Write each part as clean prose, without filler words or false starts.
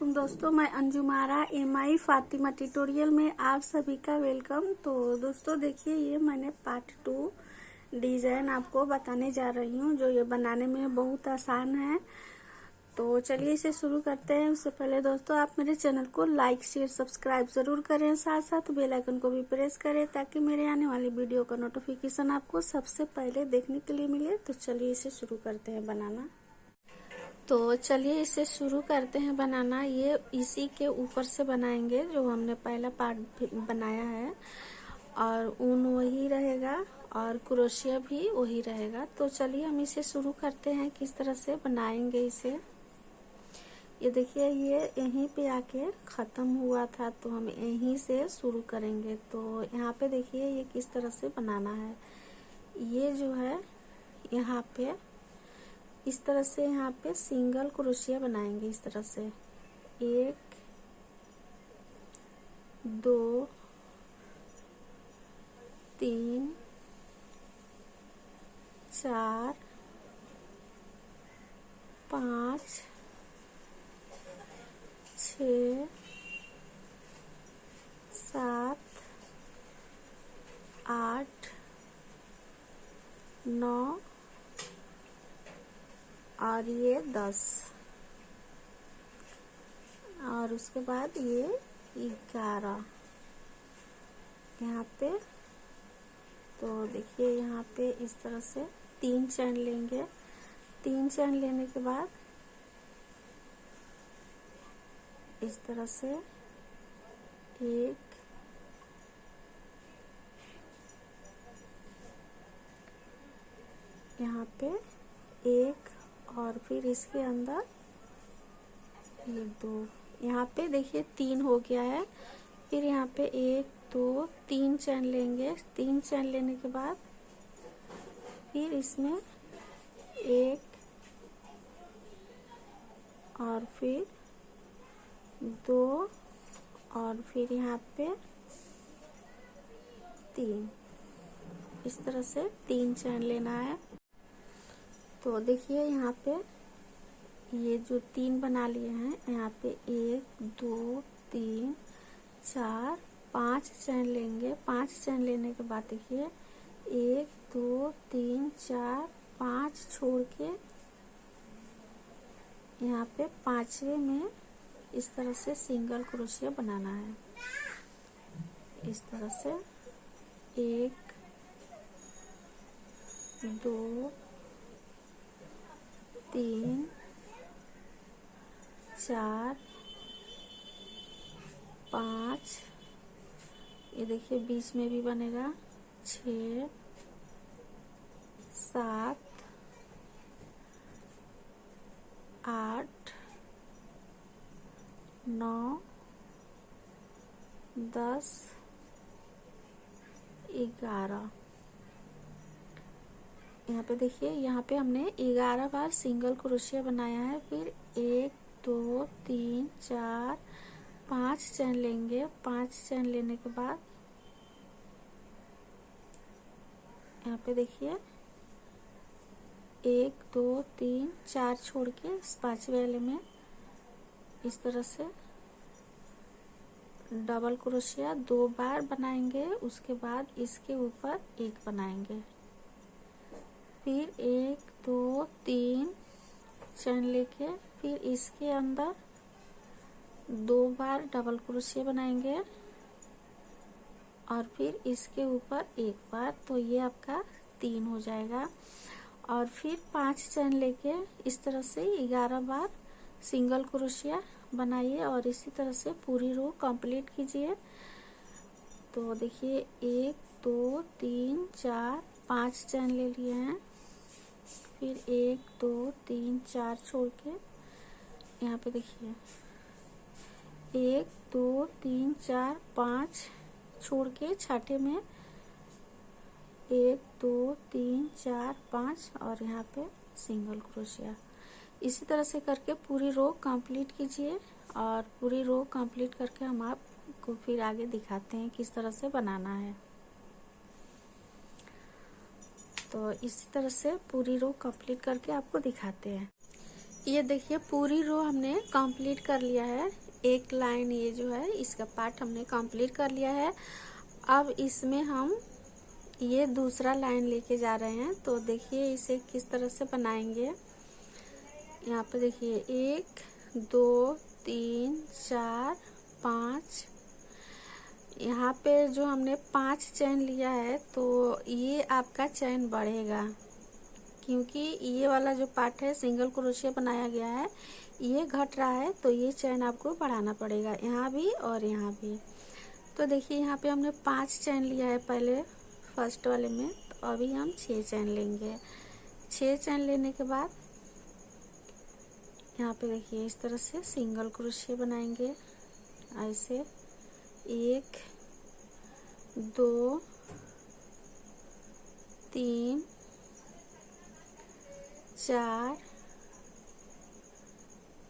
वालेकुम दोस्तों, मैं अंजुमारा एमआई फातिमा ट्यूटोरियल में आप सभी का वेलकम। तो दोस्तों देखिए, ये मैंने पार्ट 2 डिजाइन आपको बताने जा रही हूँ, जो ये बनाने में बहुत आसान है। तो चलिए इसे शुरू करते हैं। उससे पहले दोस्तों, आप मेरे चैनल को लाइक शेयर सब्सक्राइब जरूर करें, साथ साथ बेल आइकन को भी प्रेस करें ताकि मेरे आने वाली वीडियो का नोटिफिकेशन आपको सबसे पहले देखने के लिए मिले। तो चलिए इसे शुरू करते हैं बनाना। तो चलिए इसे शुरू करते हैं बनाना। ये इसी के ऊपर से बनाएंगे जो हमने पहला पार्ट बनाया है, और ऊन वही रहेगा और क्रोशिया भी वही रहेगा। तो चलिए हम इसे शुरू करते हैं, किस तरह से बनाएंगे इसे। ये देखिए, ये यहीं पे आके खत्म हुआ था, तो हम यहीं से शुरू करेंगे। तो यहाँ पे देखिए ये किस तरह से बनाना है। ये जो है यहाँ पे इस तरह से, यहाँ पे सिंगल क्रोशिया बनाएंगे इस तरह से। 1 2 3 4 5 6 7 8 9 और ये 10, और उसके बाद ये 11 यहाँ पे। तो देखिए यहाँ पे इस तरह से 3 चैन लेंगे। 3 चैन लेने के बाद इस तरह से 1 यहाँ पे 1, और फिर इसके अंदर ये 2, यहाँ पे देखिए 3 हो गया है। फिर यहाँ पे 1 2 3 चैन लेंगे। 3 चैन लेने के बाद फिर इसमें 1 और फिर 2 और फिर यहाँ पे 3, इस तरह से 3 चैन लेना है। तो देखिए यहाँ पे ये जो 3 बना लिए हैं, यहाँ पे 1 2 3 4 5 चैन लेंगे। 5 चैन लेने के बाद देखिए 1 2 3 4 5 छोड़ के यहाँ पे 5वें में इस तरह से सिंगल क्रोशिया बनाना है। इस तरह से 1 2 3 4 5, ये देखिए बीच में भी बनेगा 6 7 8 9 10 11। यहाँ पे देखिए, यहाँ पे हमने 11 बार सिंगल क्रोशिया बनाया है। फिर 1 2 3 4 5 चैन लेंगे। 5 चैन लेने के बाद यहाँ पे देखिए 1 2 3 4 छोड़ के 5वें वाले में इस तरह से डबल क्रोशिया 2 बार बनाएंगे। उसके बाद इसके ऊपर 1 बनाएंगे। फिर 1 2 3 चैन लेके फिर इसके अंदर 2 बार डबल क्रोशिया बनाएंगे, और फिर इसके ऊपर 1 बार। तो ये आपका 3 हो जाएगा। और फिर 5 चैन लेके इस तरह से 11 बार सिंगल क्रोशिया बनाइए, और इसी तरह से पूरी रो कंप्लीट कीजिए। तो देखिए 1 2 3 4 5 चैन ले लिए हैं। फिर 1 2 3 4 छोड़ के यहाँ पे देखिए 1 2 3 4 5 छोड़ के छठे में 1 2 3 4 5 और यहाँ पे सिंगल क्रोशिया। इसी तरह से करके पूरी रो कंप्लीट कीजिए, और पूरी रो कंप्लीट करके हम आपको फिर आगे दिखाते हैं किस तरह से बनाना है। तो इसी तरह से पूरी रो कंप्लीट करके आपको दिखाते हैं। ये देखिए पूरी रो हमने कंप्लीट कर लिया है। एक लाइन ये जो है इसका पार्ट हमने कंप्लीट कर लिया है। अब इसमें हम ये दूसरा लाइन लेके जा रहे हैं। तो देखिए इसे किस तरह से बनाएंगे। यहाँ पे देखिए 1 2 3 4 5, यहाँ पे जो हमने 5 चैन लिया है तो ये आपका चैन बढ़ेगा, क्योंकि ये वाला जो पार्ट है सिंगल क्रोशिया बनाया गया है, ये घट रहा है तो ये चैन आपको बढ़ाना पड़ेगा, यहाँ भी और यहाँ भी। तो देखिए यहाँ पे हमने 5 चैन लिया है पहले फर्स्ट वाले में, तो अभी हम 6 चैन लेंगे। 6 चैन लेने के बाद यहाँ पे देखिए इस तरह से सिंगल क्रोशिया बनाएंगे। ऐसे 1 2 3 4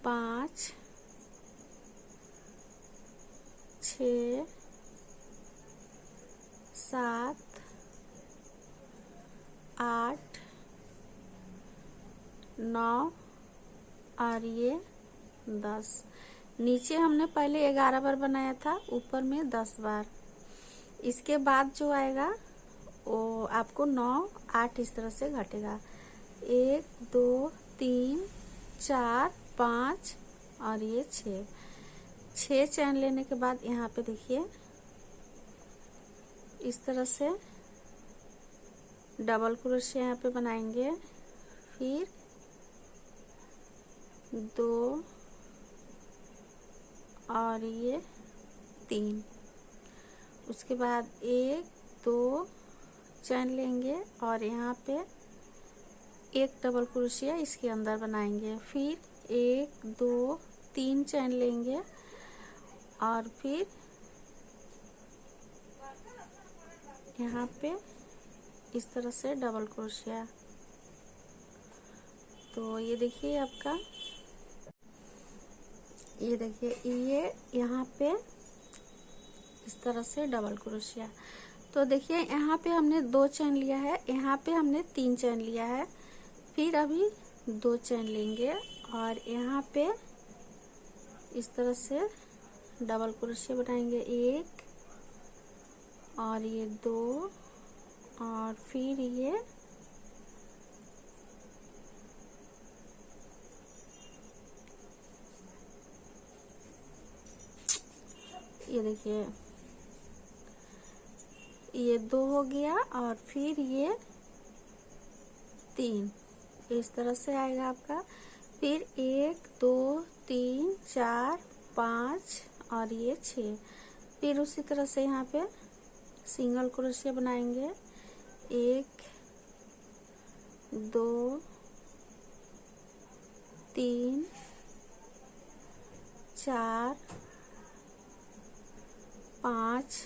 5 6 7 8 9 और ये 10। नीचे हमने पहले 11 बार बनाया था, ऊपर में 10 बार। इसके बाद जो आएगा वो आपको 9 8 इस तरह से घटेगा। 1 2 3 4 5 और ये 6 चैन लेने के बाद यहाँ पे देखिए इस तरह से डबल क्रोशिया यहाँ पे बनाएंगे। फिर 2 और ये 3। उसके बाद 1 2 चैन लेंगे और यहाँ पे एक डबल क्रोशिया इसके अंदर बनाएंगे। फिर 1 2 3 चैन लेंगे और फिर यहाँ पे इस तरह से डबल क्रोशिया। तो ये देखिए आपका, ये देखिए ये यहाँ पे इस तरह से डबल क्रोशिया। तो देखिए यहाँ पे हमने 2 चैन लिया है, यहाँ पे हमने 3 चैन लिया है। फिर अभी 2 चैन लेंगे और यहाँ पे इस तरह से डबल क्रोशिया बनाएंगे। 1 और ये 2 और फिर ये देखिए ये 2 हो गया और फिर ये 3 इस तरह से आएगा आपका। फिर 1 2 3 4 5 और ये 6। फिर उसी तरह से यहाँ पे सिंगल क्रोशिया बनाएंगे। 1 2 3 4 5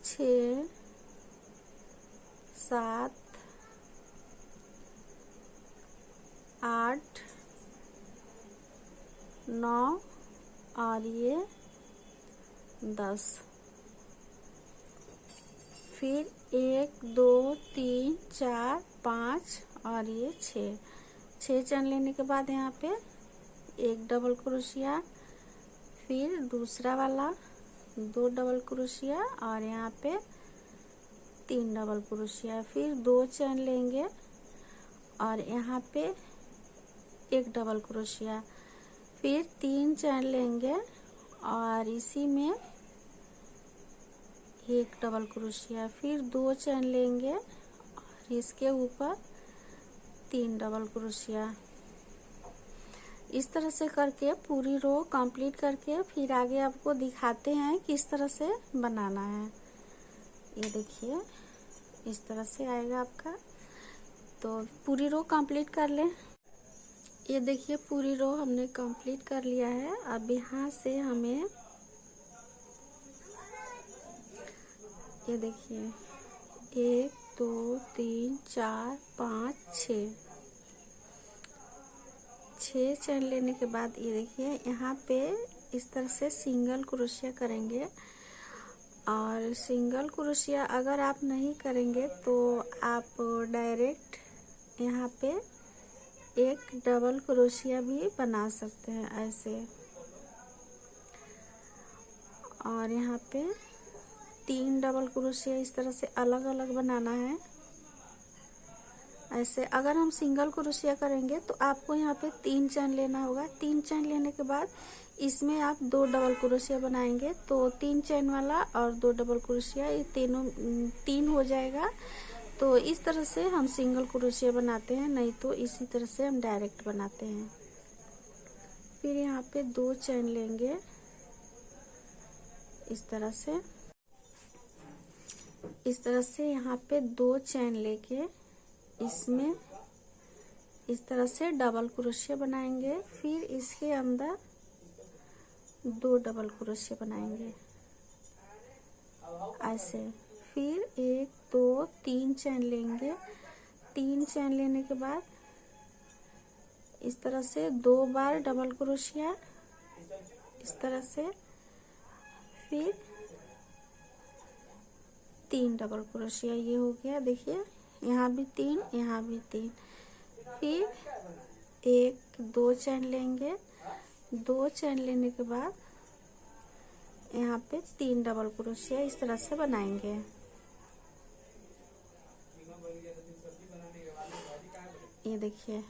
6 7 8 9 और ये 10। फिर 1 2 3 4 5 और ये 6 चैन लेने के बाद यहाँ पे एक डबल क्रोशिया, फिर दूसरा वाला 2 डबल क्रोशिया और यहाँ पे 3 डबल क्रोशिया। फिर 2 चैन लेंगे और यहाँ पे एक डबल क्रोशिया। फिर 3 चैन लेंगे और इसी में एक डबल क्रोशिया। फिर 2 चैन लेंगे और इसके ऊपर 3 डबल क्रोशिया। इस तरह से करके पूरी रो कंप्लीट करके फिर आगे आपको दिखाते हैं किस तरह से बनाना है। ये देखिए इस तरह से आएगा आपका। तो पूरी रो कंप्लीट कर लें। ये देखिए पूरी रो हमने कंप्लीट कर लिया है। अब यहाँ से हमें ये देखिए 1 2 3 4 5 6 चैन लेने के बाद ये देखिए यहाँ पे इस तरह से सिंगल क्रोशिया करेंगे। और सिंगल क्रोशिया अगर आप नहीं करेंगे तो आप डायरेक्ट यहाँ पे एक डबल क्रोशिया भी बना सकते हैं ऐसे। और यहाँ पे 3 डबल क्रोशिया इस तरह से अलग अलग बनाना है ऐसे। अगर हम सिंगल क्रोशिया करेंगे तो आपको यहाँ पे 3 चैन लेना होगा। 3 चैन लेने के बाद इसमें आप 2 डबल क्रोशिया बनाएंगे तो 3 चैन वाला और 2 डबल क्रोशिया, ये तीनों 3 हो जाएगा। तो इस तरह से हम सिंगल क्रोशिया बनाते हैं, नहीं तो इसी तरह से हम डायरेक्ट बनाते हैं। फिर यहाँ पे 2 चैन लेंगे इस तरह से यहाँ पे 2 चैन लेके इसमें इस तरह से डबल क्रोशिया बनाएंगे। फिर इसके अंदर 2 डबल क्रोशिया बनाएंगे ऐसे। फिर 1 2 3 चैन लेंगे। 3 चैन लेने के बाद इस तरह से 2 बार डबल क्रोशिया इस तरह से। फिर 3 डबल क्रोशिया, ये हो गया। देखिए यहाँ भी 3, यहाँ भी 3। फिर 1 2 चैन लेंगे। 2 चैन लेने के बाद यहाँ पे 3 डबल क्रोशिया इस तरह से बनाएंगे। ये देखिए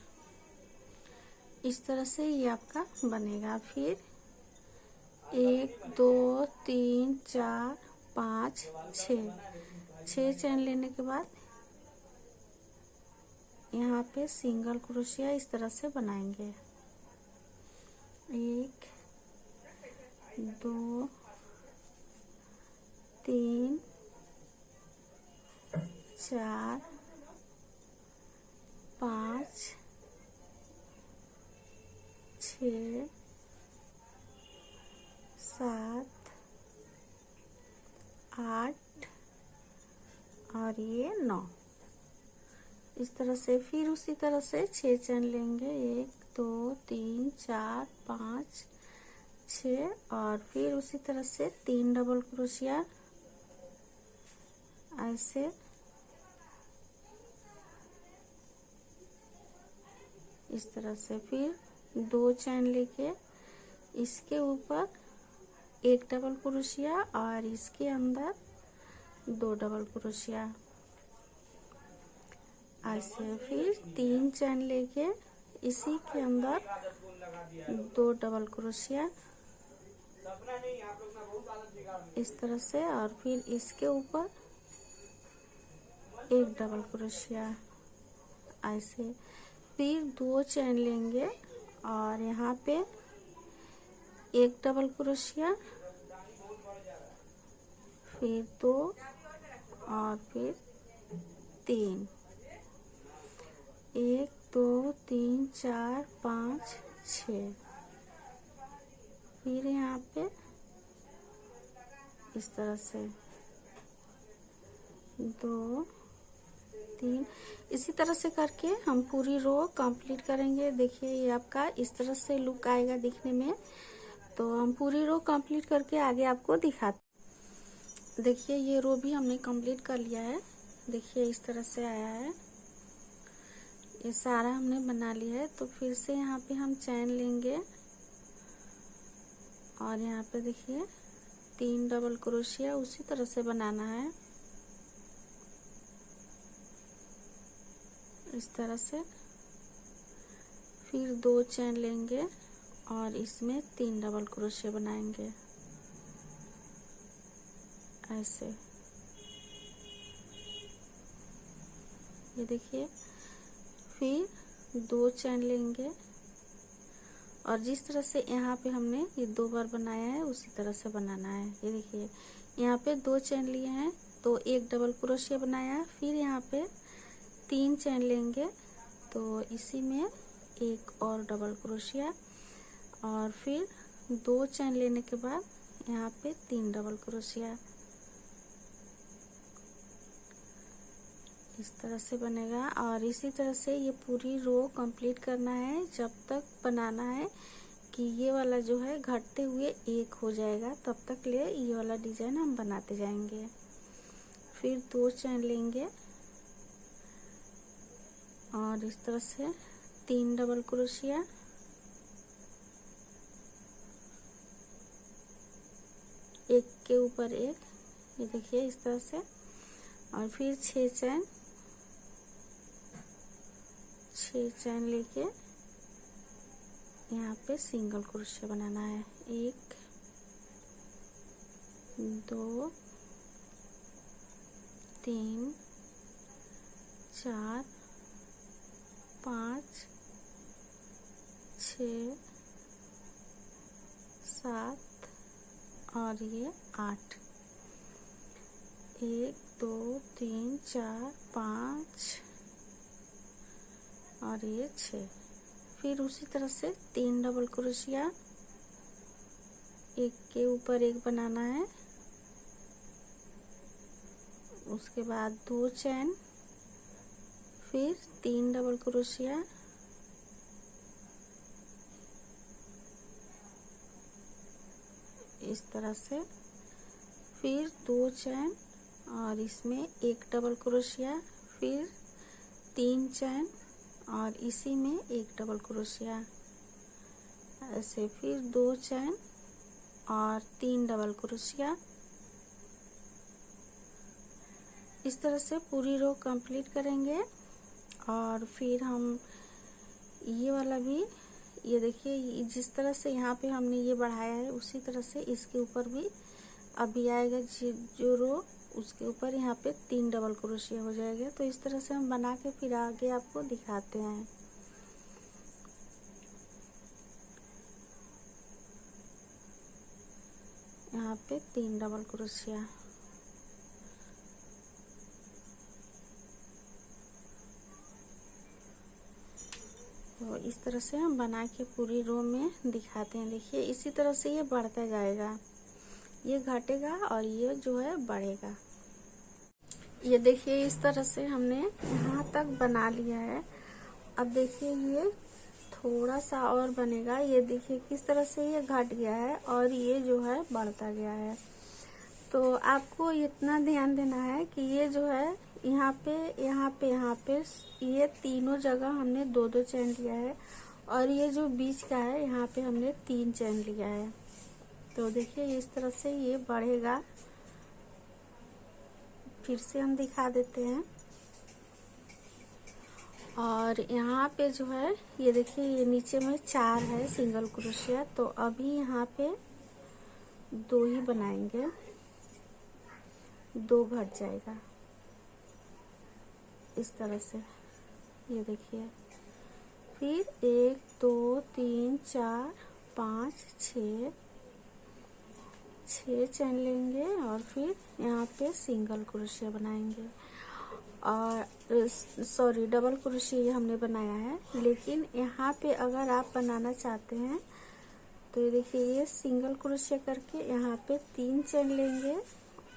इस तरह से ये आपका बनेगा। फिर 1 2 3 4 5 6 चैन लेने के बाद यहाँ पे सिंगल क्रोशिया इस तरह से बनाएंगे। 1 2 3 4 5 6 7 8 और ये 9 इस तरह से। फिर उसी तरह से 6 चैन लेंगे। 1 2 3 4 5 6 और फिर उसी तरह से 3 डबल क्रोशिया ऐसे। इस तरह से फिर 2 चैन लेके इसके ऊपर 1 डबल क्रोशिया और इसके अंदर 2 डबल क्रोशिया ऐसे। फिर 3 चैन लेके इसी के अंदर 2 डबल क्रोशिया इस तरह से और फिर इसके ऊपर 1 डबल क्रोशिया ऐसे। फिर 2 चैन लेंगे और यहाँ पे 1 डबल क्रोशिया, फिर 2 और फिर 3। 1 2 3 4 5 6। फिर यहाँ पे इस तरह से 2 3 इसी तरह से करके हम पूरी रो कंप्लीट करेंगे। देखिए ये आपका इस तरह से लुक आएगा दिखने में। तो हम पूरी रो कंप्लीट करके आगे आपको दिखाते। देखिए ये रो भी हमने कंप्लीट कर लिया है। देखिए इस तरह से आया है, ये सारा हमने बना लिया है। तो फिर से यहाँ पे हम चैन लेंगे और यहाँ पे देखिए 3 डबल क्रोशिया उसी तरह से बनाना है इस तरह से। फिर 2 चैन लेंगे और इसमें 3 डबल क्रोशिया बनाएंगे ऐसे। ये देखिए फिर 2 चैन लेंगे और जिस तरह से यहाँ पे हमने ये 2 बार बनाया है उसी तरह से बनाना है। ये देखिए यहाँ पे 2 चैन लिए हैं तो 1 डबल क्रोशिया बनाया। फिर यहाँ पे 3 चैन लेंगे तो इसी में 1 और डबल क्रोशिया और फिर 2 चैन लेने के बाद यहाँ पे 3 डबल क्रोशिया इस तरह से बनेगा। और इसी तरह से ये पूरी रो कंप्लीट करना है, जब तक बनाना है कि ये वाला जो है घटते हुए 1 हो जाएगा, तब तक ले ये वाला डिजाइन हम बनाते जाएंगे। फिर 2 चैन लेंगे और इस तरह से 3 डबल क्रोशिया, एक के ऊपर एक, ये देखिए इस तरह से, और फिर 6 चैन लेके यहाँ पे सिंगल क्रोशिया बनाना है। 1 2 3 4 5 6 7 और ये 8, 1 2 3 4 5 और ये 6। फिर उसी तरह से 3 डबल क्रोशिया, एक के ऊपर एक बनाना है, उसके बाद 2 चैन, फिर 3 डबल क्रोशिया, इस तरह से, फिर 2 चैन और इसमें एक डबल क्रोशिया, फिर 3 चैन और इसी में एक डबल क्रोशिया, ऐसे फिर 2 चैन और 3 डबल क्रोशिया। इस तरह से पूरी रो कंप्लीट करेंगे। और फिर हम ये वाला भी, ये देखिए जिस तरह से यहाँ पे हमने ये बढ़ाया है उसी तरह से इसके ऊपर भी अभी आएगा जो रो, उसके ऊपर यहाँ पे 3 डबल क्रोशिया हो जाएगा। तो इस तरह से हम बना के फिर आगे आपको दिखाते हैं। यहाँ पे 3 डबल क्रोशिया, तो इस तरह से हम बना के पूरी रो में दिखाते हैं। देखिए इसी तरह से ये बढ़ता जाएगा, ये घटेगा और ये जो है बढ़ेगा। ये देखिए इस तरह से हमने यहाँ तक बना लिया है। अब देखिए ये थोड़ा सा और बनेगा। ये देखिए किस तरह से ये घट गया है और ये जो है बढ़ता गया है। तो आपको इतना ध्यान देना है कि ये जो है यहाँ पे ये तीनों जगह हमने 2-2 चैन लिया है और ये जो बीच का है यहाँ पे हमने 3 चैन लिया है। तो देखिए इस तरह से ये बढ़ेगा। फिर से हम दिखा देते हैं। और यहाँ पे जो है ये देखिए ये नीचे में 4 है सिंगल क्रोशिया, तो अभी यहाँ पे 2 ही बनाएंगे, 2 घट जाएगा इस तरह से। ये देखिए फिर 1 2 3 4 5 6 चैन लेंगे और फिर यहाँ पे सिंगल क्रोशिया बनाएंगे। और सॉरी डबल क्रोशिया हमने बनाया है, लेकिन यहाँ पे अगर आप बनाना चाहते हैं तो ये देखिए ये सिंगल क्रोशिया करके यहाँ पे 3 चैन लेंगे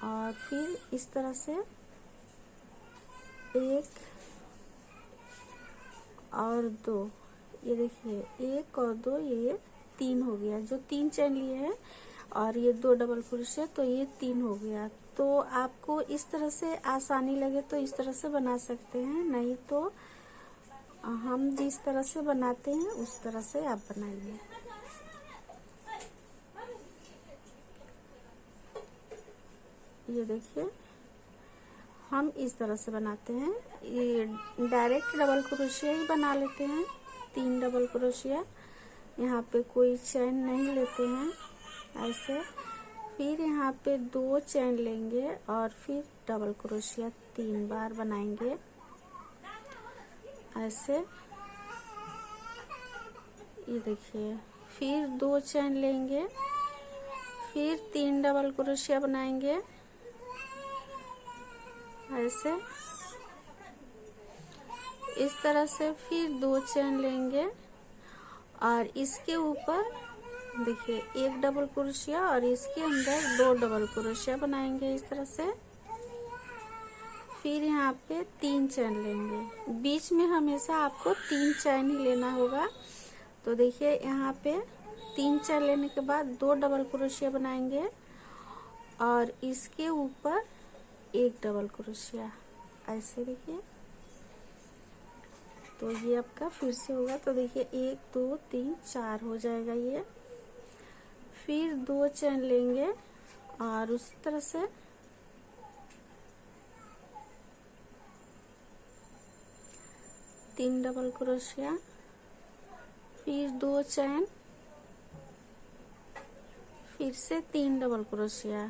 और फिर इस तरह से 1 और 2, ये देखिए 1 और 2, ये 3 हो गया। जो 3 चैन लिए हैं और ये 2 डबल क्रोशिया, तो ये 3 हो गया। तो आपको इस तरह से आसानी लगे तो इस तरह से बना सकते हैं, नहीं तो हम जिस तरह से बनाते हैं उस तरह से आप बनाइए। ये देखिए हम इस तरह से बनाते हैं। ये डायरेक्ट डबल क्रोशिया ही बना लेते हैं, 3 डबल क्रोशिया, यहाँ पे कोई चैन नहीं लेते हैं ऐसे। फिर यहाँ पे 2 चैन लेंगे और फिर डबल क्रोशिया 3 बार बनाएंगे ऐसे। ये देखिए फिर 2 चैन लेंगे, फिर 3 डबल क्रोशिया बनाएंगे ऐसे। इस तरह से फिर 2 चैन लेंगे और इसके ऊपर देखिए 1 डबल क्रोशिया और इसके अंदर 2 डबल क्रोशिया बनाएंगे इस तरह से। फिर यहाँ पे 3 चैन लेंगे, बीच में हमेशा आपको 3 चैन ही लेना होगा। तो देखिए यहाँ पे 3 चैन लेने के बाद 2 डबल क्रोशिया बनाएंगे और इसके ऊपर 1 डबल क्रोशिया ऐसे। देखिए तो ये आपका फिर से होगा। तो देखिए 1 2 3 4 हो जाएगा ये। फिर 2 चेन लेंगे और उसी तरह से तीन डबल क्रोशिया, फिर 2 चेन, फिर से 3 डबल क्रोशिया,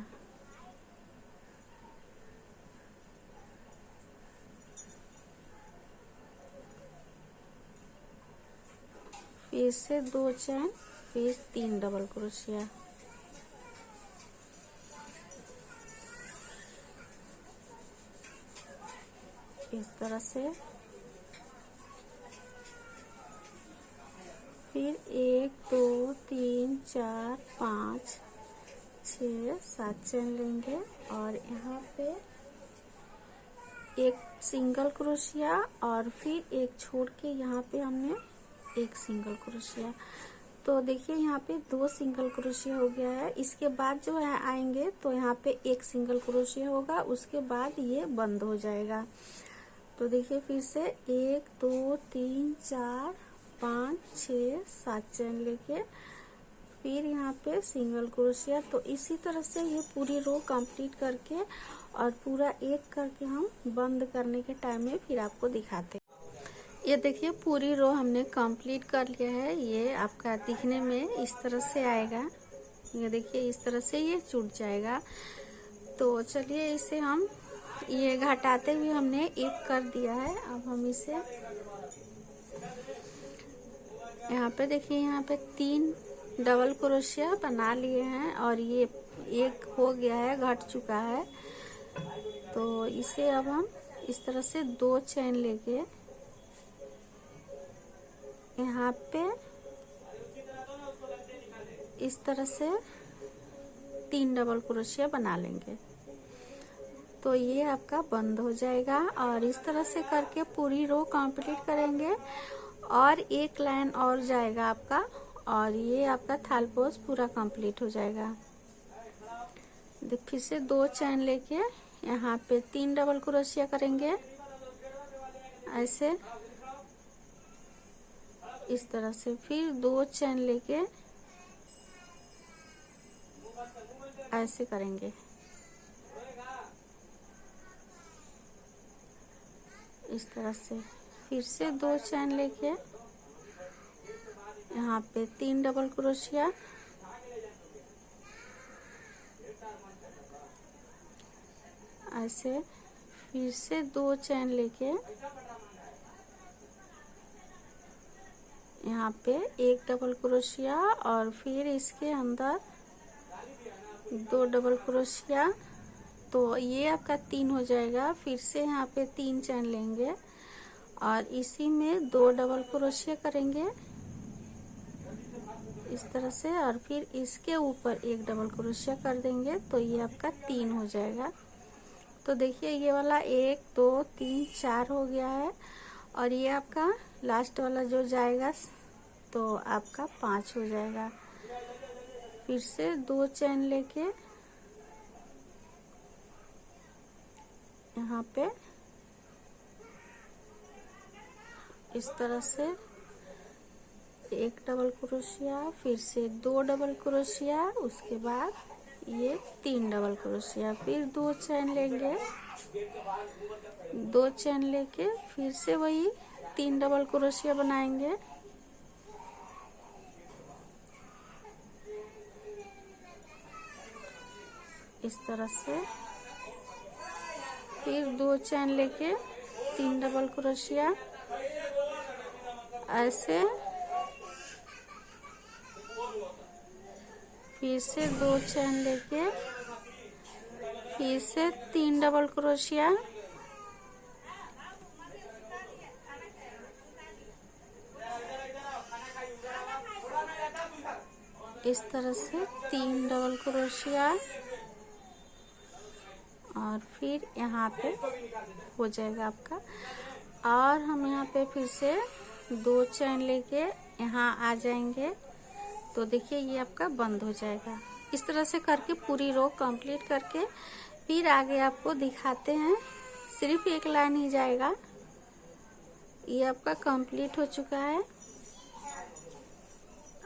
फिर से 2 चेन, फिर 3 डबल क्रोशिया, इस तरह से। फिर 1 2 3 4 5 6 7 चेन लेंगे और यहाँ पे एक सिंगल क्रोशिया और फिर एक छोड़ के यहाँ पे हमने एक सिंगल क्रोशिया। तो देखिए यहाँ पे 2 सिंगल क्रोशिया हो गया है। इसके बाद जो है आएंगे तो यहाँ पे एक सिंगल क्रोशिया होगा, उसके बाद ये बंद हो जाएगा। तो देखिए फिर से 1 2 3 4 5 6 7 चेन लेके फिर यहाँ पे सिंगल क्रोशिया। तो इसी तरह से ये पूरी रो कंप्लीट करके और पूरा एक करके हम बंद करने के टाइम में फिर आपको दिखाते हैं। ये देखिए पूरी रो हमने कंप्लीट कर लिया है। ये आपका दिखने में इस तरह से आएगा। ये देखिए इस तरह से ये जुड़ जाएगा। तो चलिए इसे हम ये घटाते हुए हमने एक कर दिया है। अब हम इसे यहाँ पे देखिए यहाँ पे 3 डबल क्रोशिया बना लिए हैं और ये एक हो गया है, घट चुका है। तो इसे अब हम इस तरह से 2 चेन लेके यहाँ पे इस तरह से 3 डबल क्रोशिया बना लेंगे। तो ये आपका बंद हो जाएगा और इस तरह से करके पूरी रो कंप्लीट करेंगे और एक लाइन और जाएगा आपका और ये आपका थालपोज पूरा कंप्लीट हो जाएगा। फिर से 2 चेन लेके यहाँ पे 3 डबल क्रोशिया करेंगे ऐसे, इस तरह से। फिर 2 चेन लेके ऐसे करेंगे, इस तरह से। फिर से 2 चेन लेके यहाँ पे 3 डबल क्रोशिया, ऐसे। फिर से 2 चेन लेके यहाँ पे एक डबल क्रोशिया और फिर इसके अंदर 2 डबल क्रोशिया। तो ये आपका 3 हो जाएगा। फिर से यहाँ पे 3 चेन लेंगे और इसी में 2 डबल क्रोशिया करेंगे इस तरह से और फिर इसके ऊपर एक डबल क्रोशिया कर देंगे। तो ये आपका 3 हो जाएगा। तो देखिए ये वाला 1 2 3 4 हो गया है और ये आपका लास्ट वाला जो जाएगा तो आपका 5 हो जाएगा। फिर से 2 चेन लेके यहाँ पे इस तरह से एक डबल क्रोशिया, फिर से 2 डबल क्रोशिया, उसके बाद ये 3 डबल क्रोशिया। फिर 2 चेन लेंगे, 2 चेन लेके फिर से वही 3 डबल क्रोशिया बनाएंगे। इस तरह से। फिर 2 चेन लेके 3 डबल क्रोशिया ऐसे। फिर से 2 चेन लेके फिर से 3 डबल क्रोशिया, इस तरह से 3 डबल क्रोशिया और फिर यहाँ पे हो जाएगा आपका। और हम यहाँ पे फिर से 2 चेन लेके यहाँ आ जाएंगे। तो देखिए ये आपका बंद हो जाएगा। इस तरह से करके पूरी रो कंप्लीट करके फिर आगे आपको दिखाते हैं। सिर्फ एक लाइन ही जाएगा, ये आपका कंप्लीट हो चुका है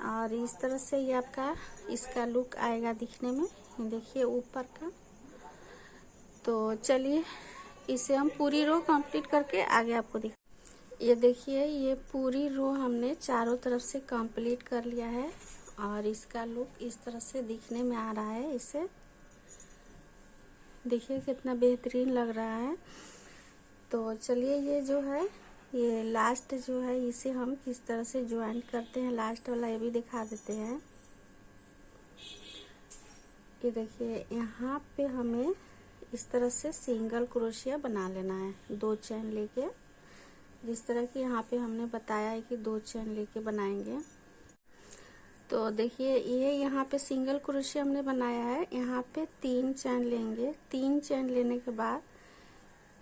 और इस तरह से ये आपका इसका लुक आएगा दिखने में। देखिए ऊपर का। तो चलिए इसे हम पूरी रो कंप्लीट करके आगे आपको दिखा। ये देखिए ये पूरी रो हमने चारों तरफ से कंप्लीट कर लिया है और इसका लुक इस तरह से दिखने में आ रहा है। इसे देखिए कितना बेहतरीन लग रहा है। तो चलिए ये जो है ये लास्ट जो है इसे हम किस तरह से ज्वाइंट करते हैं, लास्ट वाला ये भी दिखा देते हैं। ये देखिए यहाँ पे हमें इस तरह से सिंगल क्रोशिया बना लेना है, 2 चेन लेके, जिस तरह की यहाँ पे हमने बताया है कि 2 चेन लेके बनाएंगे। तो देखिए ये यहाँ पे सिंगल क्रोशिया हमने बनाया है, यहाँ पे 3 चेन लेंगे। 3 चेन लेने के बाद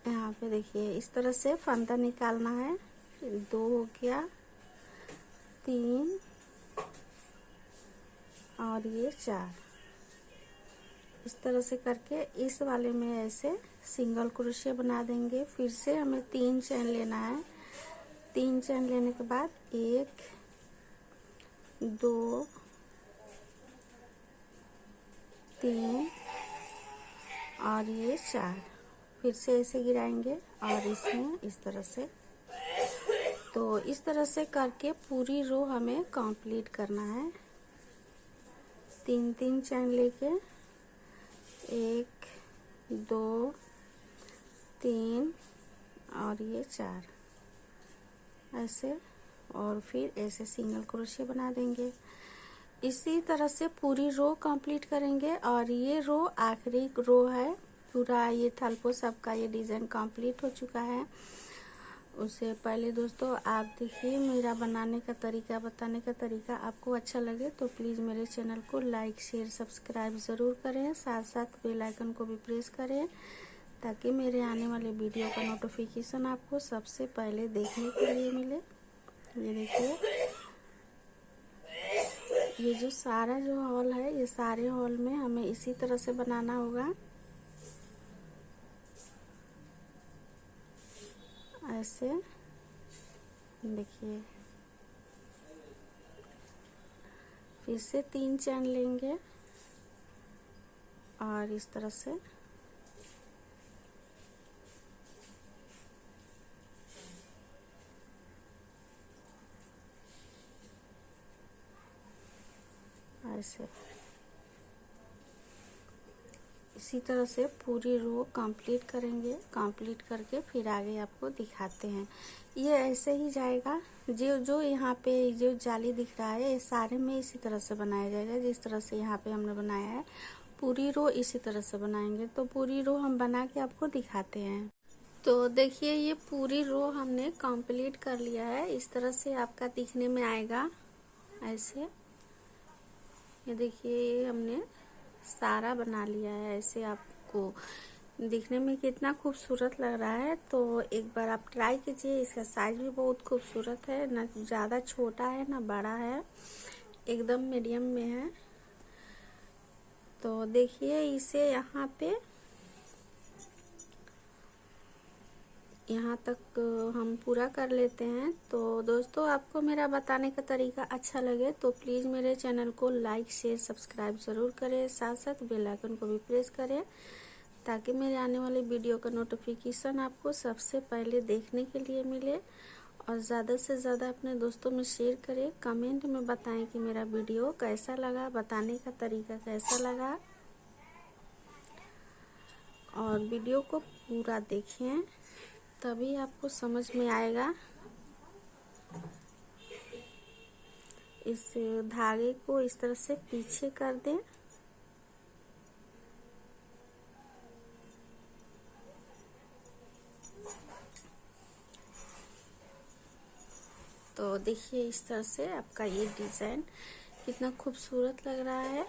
यहाँ पे देखिए इस तरह से फंदा निकालना है। 2 हो गया, 3 और ये 4। इस तरह से करके इस वाले में ऐसे सिंगल क्रोशिया बना देंगे। फिर से हमें 3 चेन लेना है। 3 चेन लेने के बाद 1 2 3 और ये 4। फिर से ऐसे गिराएंगे और इसमें इस तरह से। तो इस तरह से करके पूरी रो हमें कंप्लीट करना है। 3 चेन लेके 1 2 3 और ये 4 ऐसे, और फिर ऐसे सिंगल क्रोशिया बना देंगे। इसी तरह से पूरी रो कंप्लीट करेंगे और ये रो आखिरी रो है। पूरा ये थलपो सबका ये डिजाइन कंप्लीट हो चुका है। उससे पहले दोस्तों आप देखिए मेरा बनाने का तरीका, बताने का तरीका आपको अच्छा लगे तो प्लीज़ मेरे चैनल को लाइक शेयर सब्सक्राइब ज़रूर करें, साथ साथ बेल आइकन को भी प्रेस करें ताकि मेरे आने वाले वीडियो का नोटिफिकेशन आपको सबसे पहले देखने के लिए मिले। ये देखिए ये जो सारा जो हॉल है, ये सारे हॉल में हमें इसी तरह से बनाना होगा। ऐसे देखिए फिर से 3 चैन लेंगे और इस तरह से ऐसे इसी तरह से पूरी रो कंप्लीट करेंगे। कंप्लीट करके फिर आगे आपको दिखाते हैं। ये ऐसे ही जाएगा। जो यहाँ पे जो जाली दिख रहा है ये सारे में इसी तरह से बनाया जाएगा जिस तरह से यहाँ पे हमने बनाया है। पूरी रो इसी तरह से बनाएंगे। तो पूरी रो हम बना के आपको दिखाते हैं। तो देखिए ये पूरी रो हमने कंप्लीट कर लिया है। इस तरह से आपका दिखने में आएगा ऐसे। ये देखिए ये हमने सारा बना लिया है। ऐसे आपको दिखने में कितना खूबसूरत लग रहा है। तो एक बार आप ट्राई कीजिए। इसका साइज भी बहुत खूबसूरत है, ना ज़्यादा छोटा है ना बड़ा है, एकदम मीडियम में है। तो देखिए इसे यहाँ तक हम पूरा कर लेते हैं। तो दोस्तों आपको मेरा बताने का तरीका अच्छा लगे तो प्लीज़ मेरे चैनल को लाइक शेयर सब्सक्राइब ज़रूर करें, साथ साथ बेल आइकन को भी प्रेस करें ताकि मेरे आने वाले वीडियो का नोटिफिकेशन आपको सबसे पहले देखने के लिए मिले। और ज़्यादा से ज़्यादा अपने दोस्तों में शेयर करें। कमेंट में बताएं कि मेरा वीडियो कैसा लगा, बताने का तरीका कैसा लगा, और वीडियो को पूरा देखें तभी आपको समझ में आएगा। इस धागे को इस तरह से पीछे कर दें। तो देखिए इस तरह से आपका ये डिज़ाइन कितना खूबसूरत लग रहा है।